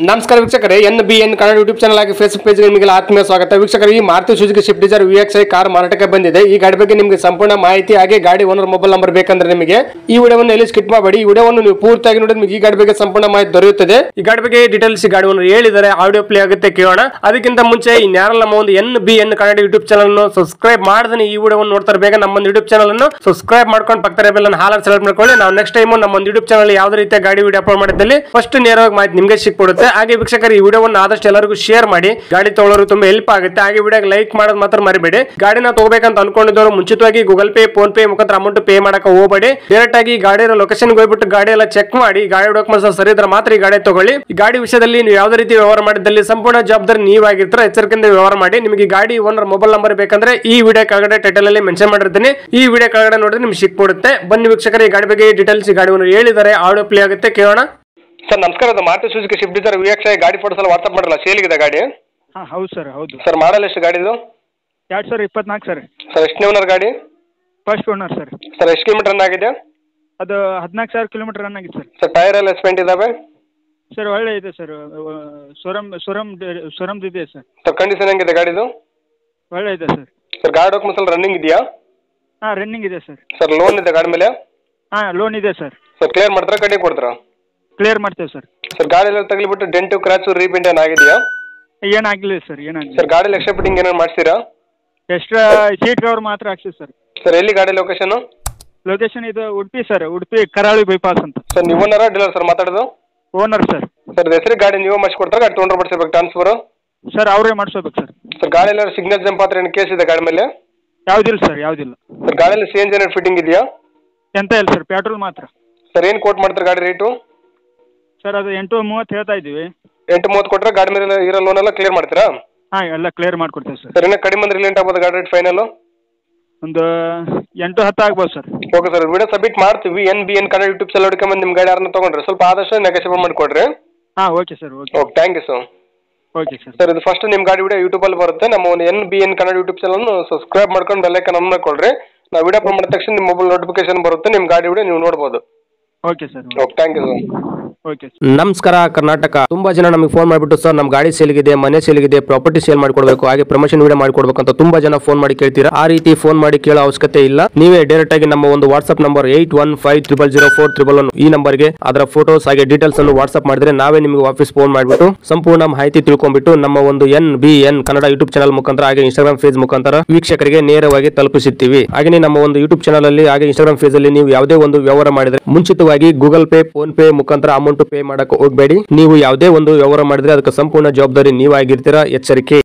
ನಮಸ್ಕಾರ ವೀಕ್ಷಕರೇ, NBN Kannada YouTube channel ಆಗಿ ಫೇಸ್ಬುಕ್ ಪೇಜ್ ನಿಮಗೆ ಆತ್ಮೀಯ ಸ್ವಾಗತ. ವೀಕ್ಷಕರೇ, ಈ Maruti Suzuki Swift Dzire VXi car ಮಾರಾಟಕ್ಕೆ ಬಂದಿದೆ. ಈ ಗಾಡಿ ಬಗ್ಗೆ ನಿಮಗೆ ಸಂಪೂರ್ಣ ಮಾಹಿತಿ ಹಾಗೆ ಗಾಡಿ ಓನರ್ ಮೊಬೈಲ್ ನಂಬರ್ ಬೇಕಂದ್ರೆ ನಿಮಗೆ ಈ ವಿಡಿಯೋವನ್ನು ಎಲ್ಲಿ ಸ್ಕಿಪ್ ಮಾಡಬೇಡಿ. ಈ ವಿಡಿಯೋವನ್ನು ನೀವು ಪೂರ್ತಿಯಾಗಿ ನೋಡಿದ್ರೆ ನಿಮಗೆ ಈ ಗಾಡಿ ಬಗ್ಗೆ ಸಂಪೂರ್ಣ ಮಾಹಿತಿ ದೊರೆಯುತ್ತದೆ. ಈ ಗಾಡಿ ಬಗ್ಗೆ ಡೀಟೇಲ್ಸ್ ಗಾಡಿ ಓನರ್ ಹೇಳಿದರೆ ಆಡಿಯೋ ಪ್ಲೇ ಆಗುತ್ತೆ, ಕೇಳೋಣ. ಅದಕ್ಕಿಂತ ಮುಂಚೆ ಈ ನ್ಯಾರಲ್ ನಮ್ಮ ಒಂದು NBN ಕನ್ನಡ ಯೂಟ್ಯೂಬ್ ಚಾನಲ್ ಅನ್ನು ಸಬ್ಸ್ಕ್ರೈಬ್ ಮಾಡದೇ ಈ ವಿಡಿಯೋವನ್ನು ನೋಡ್ತಾರೆ ಬೇಗ ನಮ್ಮ ಒಂದು ಯೂಟ್ಯೂಬ್ ಚಾನಲ್ ಅನ್ನು ಸಬ್ಸ್ಕ್ರೈಬ್ ಮಾಡ್ಕೊಂಡು ಪಕ್ಕದ ಬೆಲ್ ಅನ್ನು ಹಾಲ್ ಸೆಲೆಕ್ಟ್ ಮಾಡ್ಕೊಳ್ಳಿ. ನಾವು ನೆಕ್ಸ್ಟ್ ಟೈಮ್ ನಮ್ಮ ಒಂದು ಯೂಟ್ಯೂಬ್ ಚಾನಲ್ ಯಾವುದೇ ರೀತಿಯ ಗಾಡಿ ವಿಡಿಯೋ ಅಪ್ಲೋಡ್ ಮಾಡಿದಲ್ಲಿ ಫಸ್ಟ್ ನೇರವಾಗಿ ಮಾಹಿತಿ ನಿಮಗೆ ಸಿಕ್ಬಿಡುತ್ತೆ. ಹಾಗೆ ವೀಕ್ಷಕರು, ಈ ವಿಡಿಯೋವನ್ನು ಆದಷ್ಟು ಎಲ್ಲರಿಗೂ ಶೇರ್ ಮಾಡಿ, ಗಾಡಿ ತಗೊಳ್ಳೋರು ತುಂಬಾ ಹೆಲ್ಪ್ ಆಗುತ್ತೆ. ಹಾಗೆ ವಿಡಿಯೋಗೆ ಲೈಕ್ ಮಾಡೋದು ಮಾತ್ರ ಮರಿಬೇಡಿ. ಗಾಡಿನ ತಗೋಬೇಕಂತ ಅನ್ಕೊಂಡಿದ್ದವರು ಮುಂಚಿತವಾಗಿ ಗೂಗಲ್ ಪೇ, ಫೋನ್ ಪೇ ಮುಖಾಂತರ ಅಮೌಂಟ್ ಪೇ ಮಾಡಕ್ಕೆ ಹೋಗಬೇಡಿ. ಡೈರೆಕ್ಟ್ ಆಗಿ ಗಾಡಿ ಲೊಕೇಶನ್ ಹೋಗ್ಬಿಟ್ಟು ಗಾಡಿ ಎಲ್ಲ ಚೆಕ್ ಮಾಡಿ, ಗಾಡಿ ಡಾಕ್ಯುಮೆಂಟ್ಸ್ ಸರಿ ಇದ್ರೆ ಮಾತ್ರ ಈ ಗಾಡಿ ತಗೊಳ್ಳಿ. ಈ ಗಾಡಿ ವಿಷಯದಲ್ಲಿ ನೀವು ಯಾವುದೇ ರೀತಿ ವ್ಯವಹಾರ ಮಾಡಿದಲ್ಲಿ ಸಂಪೂರ್ಣ ಜವಾಬ್ದಾರಿ ನೀವಾಗಿರ್ತಾರೆ. ಎಚ್ಚರಿಕೆಯಿಂದ ವ್ಯವಹಾರ ಮಾಡಿ. ನಿಮಗೆ ಗಾಡಿ ಓನರ್ ಮೊಬೈಲ್ ನಂಬರ್ ಬೇಕಂದ್ರೆ ಈ ವಿಡಿಯೋ ಕೆಳಗಡೆ ಟೈಟಲ್ ಅಲ್ಲಿ ಮೆನ್ಷನ್ ಮಾಡಿರ್ತೀನಿ. ಈ ವಿಡಿಯೋ ಕೆಳಗಡೆ ನೋಡಿದ್ರೆ ನಿಮ್ಗೆ ಸಿಕ್ಬಿಡುತ್ತೆ. ಬನ್ನಿ ವೀಕ್ಷಕರೇ, ಈ ಗಾಡಿ ಬಗ್ಗೆ ಡೀಟೇಲ್ಸ್ ಗಾಡಿ ಓನರ್ ಹೇಳಿದ್ದಾರೆ, ಆಡಿಯೋ ಪ್ಲೇ ಆಗುತ್ತೆ, ಕೇಳೋಣ. ಸರ್ ನಮಸ್ಕಾರ, ಅದು Maruti Suzuki Swift Dzire VXi ಗಾಡಿ ಫೋಟೋಸ್ ಎಲ್ಲ ವಾಟ್ಸ್ಆಪ್ ಮಾಡಲ್ಲ, ಸೇಲ್ಗಿದೆ ಗಾಡಿ? ಹಾಂ ಹೌದು ಸರ್, ಹೌದು ಸರ್. ಮಾಡಲ್ ಎಷ್ಟು ಗಾಡಿದು? 2024 ಸರ್. ಸರ್ ಎಷ್ಟು ಓನರ್ ಗಾಡಿ? First owner sir. ಸರ್ ಎಷ್ಟು ಕಿಲೋಮೀಟರ್ ರನ್ ಆಗಿದೆ? ಅದು 14,000 ಕಿಲೋಮೀಟರ್ ರನ್ ಆಗಿದೆ ಸರ್. ಸರ್ ಟೈರ್ ಎಲ್ಲ ಎಸ್ಪೆಂಟ್ ಇದಾವೆ? ಸರ್ ಒಳ್ಳೆ ಇದೆ ಸರ್, ಶೋರಮ್ದು ಇದೆ ಸರ್. ಸರ್ ಕಂಡೀಷನ್ ಹೆಂಗಿದೆ ಗಾಡಿದು? ಒಳ್ಳೆ ಇದೆ ಸರ್. ಸರ್ ಗಾಡಿ ಡಾಕ್ಯುಮೆಂಟ್ಸ್ ಎಲ್ಲ ರನ್ನಿಂಗ್ ಇದೆಯಾ? ಹಾಂ ರನ್ನಿಂಗ್ ಇದೆ ಸರ್. ಸರ್ ಲೋನ್ ಇದೆ ಗಾಡಿ ಮೇಲೆ? ಹಾಂ ಲೋನ್ ಇದೆ ಸರ್. ಸರ್ ಕ್ಲಿಯರ್ ಮಾಡ್ತಾರಾ ಕಟ್ಟಿ ಕೊಡ್ತಾರಾ? ಕ್ಲಿಯರ್ ಮಾಡ್ತೇವೆ ಸರ್. ಸರ್ ಗಾಡಿ ಎಲ್ಲ ತಗಲಿಬಿಟ್ಟು ಡೆಂಟು ಕ್ರಾಚು ರೀಪೇಂಟ್ ಏನಾಗಿದೆಯಾ? ಏನಾಗಿಲ್ಲ ಸರ್, ಏನಾಗಿಲ್ಲ. ಸರ್ ಗಾಡಿ ಎಕ್ಸ್ಟ್ರಾ ಫಿಟ್ಟಿಂಗ್ ಏನಾರು ಮಾಡಿಸ್ತೀರಾ? ಎಕ್ಸ್ಟ್ರಾ ಸೀಟ್ ಕವರ್ ಮಾತ್ರ ಹಾಕ್ಸಿ ಸರ್. ಸರ್ ಎಲ್ಲಿ ಗಾಡಿ ಲೊಕೇಶನ್? ಲೊಕೇಶನ್ ಇದು ಉಡುಪಿ ಸರ್, ಉಡುಪಿ ಕರಾವಳಿ ಬೈಪಾಸ್ ಅಂತ. ಸರ್ ನೀವು ಓನರ ಡೀಲರ್ ಸರ್ ಮಾತಾಡೋದು? Owner sir. ಸರ್ ಹೆಸರಿಗೆ ಗಾಡಿ ನೀವೇ ಮಾಡಿಸ್ಕೊಡ್ತಾರೆ, ಗಾಡಿ ತೊಗೊಂಡ್ರೆ ಮಾಡಿಸ್ಬೇಕು ಟ್ರಾನ್ಸ್ಫರ್? ಸರ್ ಅವರೇ ಮಾಡಿಸ್ಬೇಕು ಸರ್. ಸರ್ ಗಾಡಿ ಎಲ್ಲ ಸಿಗ್ನಲ್ ಜಂಪ್ ಹತ್ರ ಏನು ಕೇಸ್ ಇದೆ ಗಾಡಿ ಮೇಲೆ? ಯಾವುದಿಲ್ಲ ಸರ್, ಯಾವುದಿಲ್ಲ. ಸರ್ ಗಾಡಿಯಲ್ಲಿ CNG ಏನಾರು ಫಿಟ್ಟಿಂಗ್ ಇದೆಯಾ? ಎಂತ ಇಲ್ಲ ಸರ್, ಪೆಟ್ರೋಲ್ ಮಾತ್ರ. ಸರ್ ಏನು ಕೋಟ್ ಮಾಡ್ತಾರೆ ಗಾಡಿ ರೇಟು? ಸರ್ ಅದು 8:30 ಹೇಳ್ತಾ ಇದ್ದೀವಿ. 8:30 ಕೊಟ್ಟರೆ ಗಾಡಿ ಮೇಲೆ ಇರೋ ಲೋನ್ ಎಲ್ಲ ಕ್ಲಿಯರ್ ಮಾಡ್ತೀರಾ? ಹಾಂ ಎಲ್ಲ ಕ್ಲಿಯರ್ ಮಾಡ್ಕೊಡ್ತೇವೆ ಸರ್. ಸರ್ ಇನ್ನೂ ಕಡಿಮೆ ಅಂದ್ರೆ ರಿಲೇಟ್ ಆಗ್ಬೋದು ಗಾಡಿ ರೇಟ್ ಫೈನಲ್? ಒಂದು 8-10 ಆಗ್ಬೋದು sir. Okay sir, video submit ಮಾಡ್ತೀವಿ. NBN ಕನ್ನಡ ಯೂಟ್ಯೂಬ್ ಚಾನಲ್ ಹುಡ್ಕೊಂಬಂದು ನಿಮ್ಮ ಗಾಡಿ ಯಾರನ್ನ ತೊಗೊಂಡ್ರೆ ಸ್ವಲ್ಪ ಆದಷ್ಟು ನೆಗೋಷಿಯೇಟ್ ಮಾಡಿಕೊಡ್ರಿ. ಹಾಂ okay sir, okay. Okay, thank you sir. Okay sir. Sir ಇದು ಫಸ್ಟ್ ನಿಮ್ಮ ಗಾಡಿ ವಿಡಿಯೋ ಯೂಟ್ಯೂಬಲ್ಲಿ ಬರುತ್ತೆ. ನಮ್ಮ ಒಂದು NBN ಕನ್ನಡ ಯೂಟ್ಯೂಬ್ ಚಾನಲ್ನು ಸಬ್ಸ್ಕ್ರೈಬ್ ಮಾಡ್ಕೊಂಡು ಬೆಲ್ಲೈಕನ್ ಅನ್ನು ಕೊಡ್ರಿ. ನಾವು ವಿಡಿಯೋ ಅಪ್ಲೋಡ್ ಮಾಡಿದ ತಕ್ಷಣ ನಿಮ್ಮ ಮೊಬೈಲ್ ನೋಟಿಫಿಕೇಶನ್ ಬರುತ್ತೆ, ನಿಮ್ಮ ಗಾಡಿ ವಿಡಿಯೋ ನೀವು ನೋಡ್ಬೋದು. Okay sir. Okay, thank you sir. Okay. ನಮಸ್ಕಾರ ಕರ್ನಾಟಕ. ತುಂಬಾ ಜನ ನಮಗೆ ಫೋನ್ ಮಾಡಿಬಿಟ್ಟು ಸರ್ ನಮ್ಮ ಗಾಡಿ ಸೇಲ್ಗಿದೆ, ಮನೆ ಸೇಲ್ಗಿದೆ, ಪ್ರಾಪರ್ಟಿ ಸೇಲ್ ಮಾಡಿಕೊಡ್ಬೇಕು, ಹಾಗೆ ಪ್ರಮೋಷನ್ ವಿಡಿಯೋ ಮಾಡಿಕೊಡ್ಬೇಕು ಅಂತ ತುಂಬಾ ಜನ ಫೋನ್ ಮಾಡಿ ಕೇಳ್ತೀರಾ. ಆ ರೀತಿ ಫೋನ್ ಮಾಡಿ ಕೇಳೋ ಅವಶ್ಯಕತೆ ಇಲ್ಲ. ನೀವೇ ಡೈರೆಕ್ಟ್ ಆಗಿ ನಮ್ಮ ಒಂದು ವಾಟ್ಸ್ಆಪ್ ನಂಬರ್ 81500411 ಈ ನಂಬರ್ಗೆ ಅದರ ಫೋಟೋಸ್ ಹಾಗೆ ಡೀಟೇಲ್ಸ್ ಅನ್ನು ವಾಟ್ಸ್ಆಪ್ ಮಾಡಿದ್ರೆ ನಾವೇ ನಿಮಗೆ ವಾಪಸ್ ಫೋನ್ ಮಾಡಿಬಿಟ್ಟು ಸಂಪೂರ್ಣ ಮಾಹಿತಿ ತಿಳ್ಕೊಂಡ್ಬಿಟ್ಟು ನಮ್ಮ ಒಂದು NBN ಕನ್ನಡ ಯೂಟ್ಯೂಬ್ ಚಾನಲ್ ಮುಖಾಂತರ ಹಾಗೆ ಇನ್ಸ್ಟಾಗ್ರಾಮ್ ಪೇಜ್ ಮುಖಾಂತರ ವೀಕ್ಷಕರಿಗೆ ನೇರವಾಗಿ ತಲುಪಿಸುತ್ತೀವಿ. ಹಾಗೆ ನಮ್ಮ ಒಂದು ಯೂಟ್ಯೂಬ್ ಚಾನಲ್ ಅಲ್ಲಿ ಹಾಗೆ ಇನ್ಸ್ಟಾಗ್ರಾಮ್ ಪೇಜ್ ಅಲ್ಲಿ ನೀವು ಯಾವುದೇ ಒಂದು ವ್ಯವಹಾರ ಮಾಡಿದ್ರೆ ಮುಂಚಿತವಾಗಿ ಗೂಗಲ್ ಪೇ, ಫೋನ್ ಪೇ ಮುಖಾಂತರ ಅಮೌಂಟ್ ಪೇ ಮಾಡಕ್ಕೆ ಹೋಗಬೇಡಿ. ನೀವು ಯಾವುದೇ ಒಂದು ವ್ಯವಹಾರ ಮಾಡಿದ್ರೆ ಅದಕ್ಕೆ ಸಂಪೂರ್ಣ ಜವಾಬ್ದಾರಿ ನೀವಾಗಿರ್ತೀರಾ. ಎಚ್ಚರಿಕೆ.